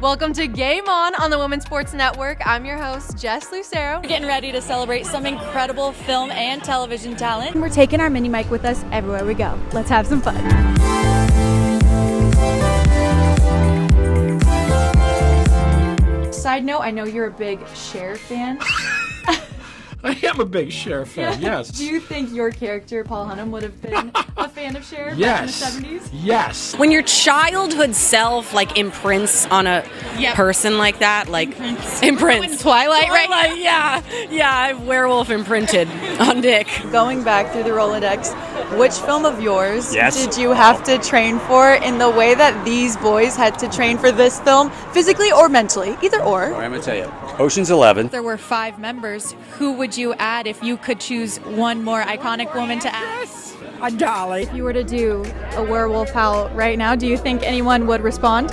Welcome to Game On the Women's Sports Network. I'm your host, Jess Lucero. We're getting ready to celebrate some incredible film and television talent. We're taking our mini mic with us everywhere we go. Let's have some fun. Side note, I know you're a big Cher fan. I am a big Cher fan, yes. Do you think your character, Paul Hunnam, would have been a fan of Cher Yes. back in the 70s? Yes. When your childhood self imprints on a person like that, imprints. Twilight, right? Yeah, werewolf imprinted on Dick. Going back through the Rolodex, which film of yours Yes. did you have to train for in the way that these boys had to train for this film, physically or mentally? Either or. I'm going to tell you. Ocean's 11. There were 5 members. Who would you add if you could choose one more iconic woman to add? A dolly. If you were to do a werewolf howl right now, do you think anyone would respond?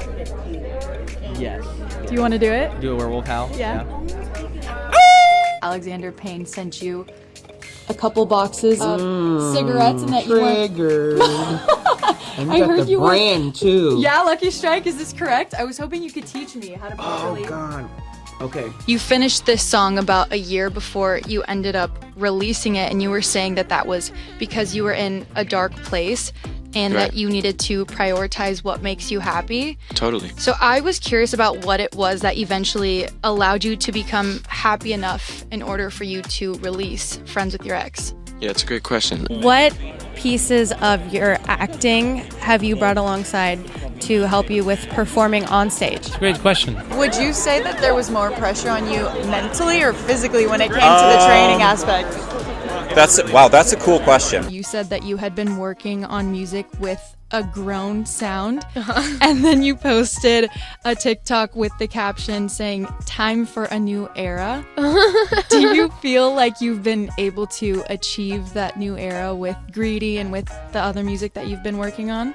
Yes. Do you want to do it? Do a werewolf howl? Yeah. Alexander Payne sent you a couple boxes of cigarettes and that you weren't... Triggered. And I you got heard the you were- brand too. Yeah, Lucky Strike, is this correct? I was hoping you could teach me how to properly... Oh God. Okay. You finished this song about a year before you ended up releasing it, and you were saying that that was because you were in a dark place and Right. that you needed to prioritize what makes you happy. Totally. So I was curious about what it was that eventually allowed you to become happy enough in order for you to release Friends with Your Ex. Yeah, it's a great question. What pieces of your acting have you brought alongside to help you with performing on stage? Great question. Would you say that there was more pressure on you mentally or physically when it came to the training aspect? That's a cool question. You said that you had been working on music with a groan sound, and then you posted a TikTok with the caption saying, "Time for a new era." Do you feel like you've been able to achieve that new era with Greedy and with the other music that you've been working on?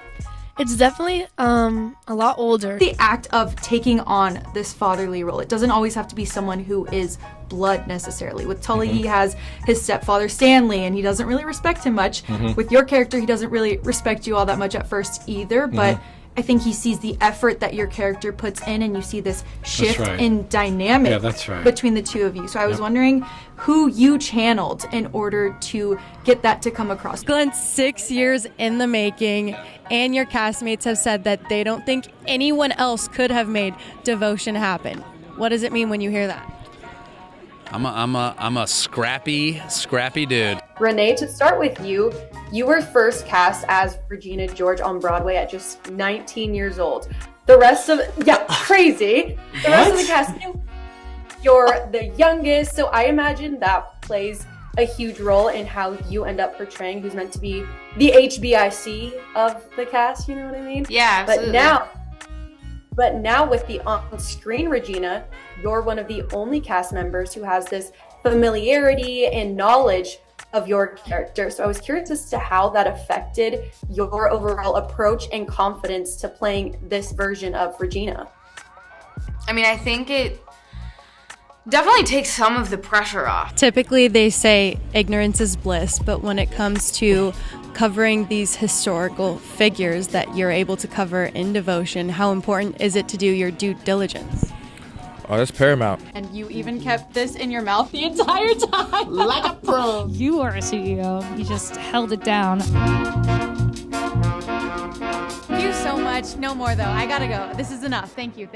It's definitely a lot older. The act of taking on this fatherly role, it doesn't always have to be someone who is blood necessarily. With Tully, he has his stepfather Stanley, and he doesn't really respect him much. With your character, he doesn't really respect you all that much at first either, but I think he sees the effort that your character puts in, and you see this shift right. in dynamic Yeah, that's right. between the two of you. So I was wondering who you channeled in order to get that to come across. Glenn, 6 years in the making, and your castmates have said that they don't think anyone else could have made Devotion happen. What does it mean when you hear that? I'm a scrappy dude. Renee, to start with you, you were first cast as Regina George on Broadway at just 19 years old. The rest of, crazy. The rest of the cast, you're the youngest, so I imagine that plays a huge role in how you end up portraying who's meant to be the HBIC of the cast, you know what I mean? Yeah, absolutely. But now with the on-screen Regina, you're one of the only cast members who has this familiarity and knowledge of your character. So I was curious as to how that affected your overall approach and confidence to playing this version of Regina. I mean, I think it definitely takes some of the pressure off. Typically, they say ignorance is bliss, but when it comes to covering these historical figures that you're able to cover in Devotion, how important is it to do your due diligence? Oh, that's paramount. And you even kept this in your mouth the entire time. Like a pro. You are a CEO. You just held it down. Thank you so much. No more, though. I gotta go. This is enough. Thank you.